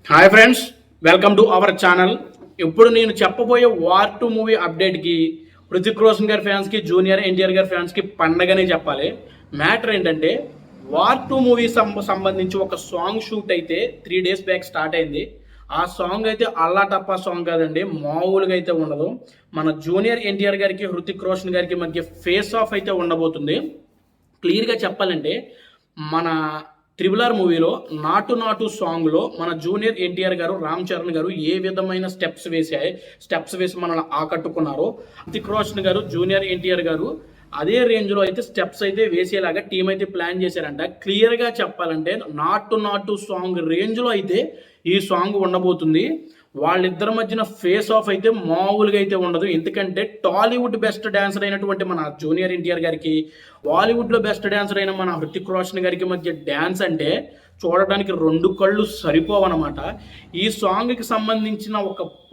Hi friends, welcome to our channel. ఇప్పుడు నేను చెప్పబోయే వార్ 2 మూవీ అప్డేట్కి హృతిక్ రోషన్ గారి ఫ్యాన్స్కి, జూనియర్ ఎన్టీఆర్ గారి ఫ్యాన్స్కి పండగనే చెప్పాలి. మ్యాటర్ ఏంటంటే వార్ 2 మూవీ సంబంధించి ఒక సాంగ్ షూట్ అయితే 3 days బ్యాక్ స్టార్ట్ అయింది. ఆ సాంగ్ అయితే అల్లా టప్పా సాంగ్ కాదండి, మామూలుగా అయితే ఉండదు. మన జూనియర్ ఎన్టీఆర్ గారికి, హృతిక్ రోషన్ గారికి మధ్య ఫేస్ ఆఫ్ అయితే ఉండబోతుంది. క్లియర్గా చెప్పాలంటే మన త్రిబుల్ మూవీలో నాటు నాటు సాంగ్లో మన జూనియర్ ఎన్టీఆర్ గారు, రామ్ చరణ్ గారు ఏ విధమైన స్టెప్స్ వేసి మనల్ని ఆకట్టుకున్నారో, హృతిక్ రోషన్ గారు, జూనియర్ ఎన్టీఆర్ గారు అదే రేంజ్లో అయితే స్టెప్స్ అయితే వేసేలాగా టీం అయితే ప్లాన్ చేశారంట. క్లియర్గా చెప్పాలంటే నాటు నాటు సాంగ్ రేంజ్లో అయితే ఈ సాంగ్ ఉండబోతుంది. వాళ్ళిద్దరి మధ్యన ఫేస్ ఆఫ్ అయితే మామూలుగా అయితే ఉండదు. ఎందుకంటే టాలీవుడ్ బెస్ట్ డాన్సర్ అయినటువంటి మన జూనియర్ ఎన్టీఆర్ గారికి, బాలీవుడ్లో బెస్ట్ డాన్సర్ అయిన మన హృతిక్ రోషన్ గారికి మధ్య డ్యాన్స్ అంటే చూడడానికి 2 కళ్ళు సరిపోవన్నమాట. ఈ సాంగ్కి సంబంధించిన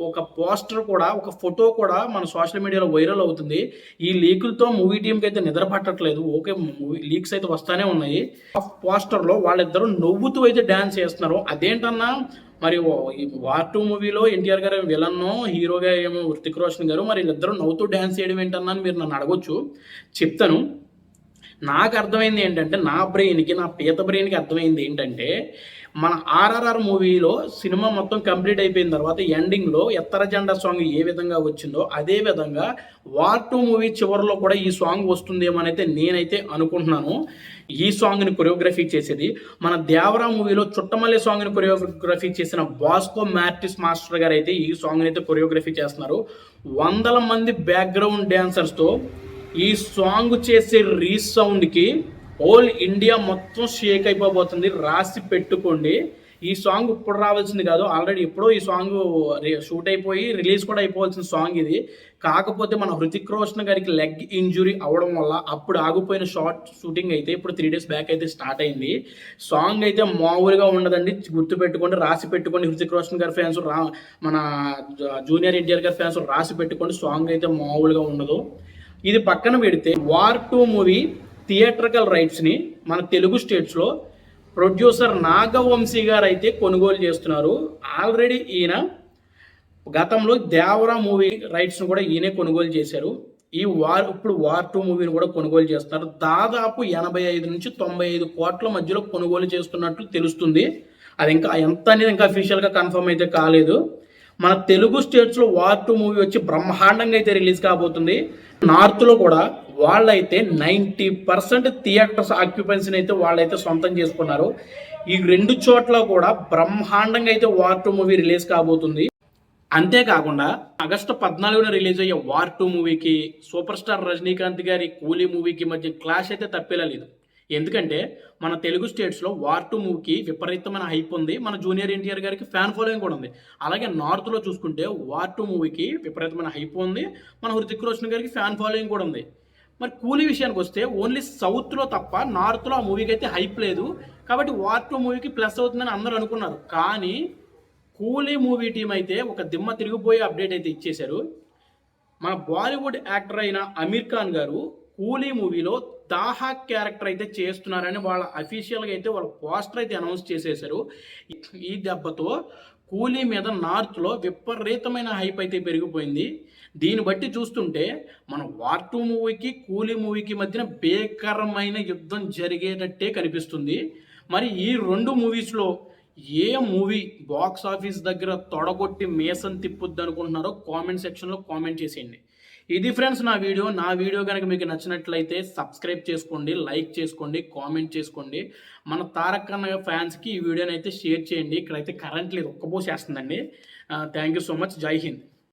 ఒక పోస్టర్ కూడా, ఒక ఫోటో కూడా మన సోషల్ మీడియాలో వైరల్ అవుతుంది. ఈ లీకులతో మూవీ టీంకి అయితే నిద్ర పట్టట్లేదు. ఓకే, మూవీ లీక్స్ అయితే వస్తానే ఉన్నాయి. ఆ పోస్టర్లో వాళ్ళిద్దరూ నవ్వుతూ అయితే డ్యాన్స్ చేస్తున్నారు. అదేంటన్నా, మరి ఈ వార్ 2 మూవీలో ఎన్టీఆర్ గారు విలన్నో, హీరోగా ఏమో హృతిక్ రోషన్ గారు, మరి వీళ్ళిద్దరూ నవ్వుతూ డ్యాన్స్ చేయడం ఏంటన్నా అని మీరు నన్ను అడగొచ్చు. చెప్తాను. నాకు అర్థమైంది ఏంటంటే, నా పీత బ్రెయిన్కి అర్థమైంది ఏంటంటే, మన ఆర్ఆర్ఆర్ మూవీలో సినిమా మొత్తం కంప్లీట్ అయిపోయిన తర్వాత ఎండింగ్లో ఎత్తర జెండా సాంగ్ ఏ విధంగా వచ్చిందో అదే విధంగా వార్ 2 మూవీ చివరిలో కూడా ఈ సాంగ్ వస్తుందేమో అయితే నేనైతే అనుకుంటున్నాను. ఈ సాంగ్ని కొరియోగ్రఫీ చేసేది మన దేవరా మూవీలో చుట్టమల్లి సాంగ్ని కొరియోగ్రఫీ చేసిన బాస్కో మ్యాట్రిస్ మాస్టర్ గారు అయితే ఈ సాంగ్ని అయితే కొరియోగ్రఫీ చేస్తున్నారు. 100 మంది బ్యాక్గ్రౌండ్ డాన్సర్స్తో ఈ సాంగ్ చేసే రీసౌండ్కి హోల్ ఇండియా మొత్తం షేక్ అయిపోబోతుంది. రాసి పెట్టుకోండి. ఈ సాంగ్ ఇప్పుడు రావాల్సింది కాదు, ఆల్రెడీ ఎప్పుడో ఈ సాంగ్ షూట్ అయిపోయి రిలీజ్ కూడా అయిపోవాల్సిన సాంగ్ ఇది. కాకపోతే మన హృతిక్ రోషన్ గారికి లెగ్ ఇంజురీ అవడం వల్ల అప్పుడు ఆగిపోయిన షూటింగ్ అయితే ఇప్పుడు 3 days బ్యాక్ అయితే స్టార్ట్ అయింది. సాంగ్ అయితే మామూలుగా ఉండదండి, గుర్తుపెట్టుకోండి, రాసి పెట్టుకోండి. హృతిక్ రోషన్ గారి ఫ్యాన్స్, మన జూనియర్ ఎన్టీఆర్ గారి ఫ్యాన్స్ రాసి పెట్టుకోండి. సాంగ్ అయితే మామూలుగా ఉండదు. ఇది పక్కన పెడితే వార్ 2 మూవీ థియేట్రికల్ రైట్స్ని మన తెలుగు స్టేట్స్లో ప్రొడ్యూసర్ నాగవంశీ గారు అయితే కొనుగోలు చేస్తున్నారు. ఆల్రెడీ ఈయన గతంలో దేవరా మూవీ రైట్స్ను కూడా ఈయనే కొనుగోలు చేశారు. ఇప్పుడు వార్ 2 మూవీని కూడా కొనుగోలు చేస్తున్నారు. దాదాపు 85 నుంచి 95 కోట్ల మధ్యలో కొనుగోలు చేస్తున్నట్లు తెలుస్తుంది. అది ఇంకా ఎంత అనేది ఇంకా అఫీషియల్గా కన్ఫర్మ్ అయితే కాలేదు. మన తెలుగు స్టేట్స్లో వార్ 2 మూవీ వచ్చి బ్రహ్మాండంగా అయితే రిలీజ్ కాబోతుంది. నార్త్లో కూడా వాళ్ళైతే 90% థియేటర్స్ ఆక్యుపెన్సీని అయితే వాళ్ళైతే సొంతం చేసుకున్నారు. ఈ 2 చోట్ల కూడా బ్రహ్మాండంగా అయితే వార్ 2 మూవీ రిలీజ్ కాబోతుంది. అంతేకాకుండా ఆగస్టు 14న రిలీజ్ అయ్యే వార్ 2 మూవీకి సూపర్ స్టార్ రజనీకాంత్ గారి కూలీ మూవీకి మధ్య క్లాష్ అయితే తప్పేలా లేదు. ఎందుకంటే మన తెలుగు స్టేట్స్లో వార్ 2 మూవీకి విపరీతమైన హైప్ ఉంది. మన జూనియర్ ఎన్టీఆర్ గారికి ఫ్యాన్ ఫాలోయింగ్ కూడా ఉంది. అలాగే నార్త్లో చూసుకుంటే వార్ 2 మూవీకి విపరీతమైన హైప్ ఉంది. మన హృతిక్ రోషన్ గారికి ఫ్యాన్ ఫాలోయింగ్ కూడా ఉంది. మరి కూలీ విషయానికి వస్తే ఓన్లీ సౌత్లో తప్ప నార్త్లో ఆ మూవీకి అయితే హైప్ లేదు. కాబట్టి వార్ 2 మూవీకి ప్లస్ అవుతుందని అందరూ అనుకున్నారు. కానీ కూలీ మూవీ టీం అయితే ఒక దిమ్మ తిరిగిపోయే అప్డేట్ అయితే ఇచ్చేశారు. మన బాలీవుడ్ యాక్టర్ అయిన అమీర్ ఖాన్ గారు కూలీ మూవీలో దాహా క్యారెక్టర్ అయితే చేస్తున్నారని వాళ్ళ అఫీషియల్గా అయితే వాళ్ళ పోస్టర్ అయితే అనౌన్స్ చేసేశారు. ఈ దెబ్బతో కూలీ మీద నార్త్లో విపరీతమైన హైప్ అయితే పెరిగిపోయింది. దీన్ని బట్టి చూస్తుంటే మన వార్ 2 మూవీకి కూలీ మూవీకి మధ్యన భీకరమైన యుద్ధం జరిగేటట్టే కనిపిస్తుంది. మరి ఈ 2 మూవీస్లో ఏ మూవీ బాక్స్ ఆఫీస్ దగ్గర తొడగొట్టి మేసం తిప్పుద్ది అనుకుంటున్నారో కామెంట్ సెక్షన్లో కామెంట్ చేసేయండి. ఇది ఫ్రెండ్స్ నా వీడియో కనుక మీకు నచ్చినట్లయితే సబ్స్క్రైబ్ చేసుకోండి, లైక్ చేసుకోండి, కామెంట్ చేసుకోండి. మన తారక్ అన్న ఫ్యాన్స్కి ఈ వీడియోని అయితే షేర్ చేయండి. ఇక్కడైతే కరెంట్ లేదు, ఒక్కపోసేస్తుందండి. Thank you so much. జై హింద్.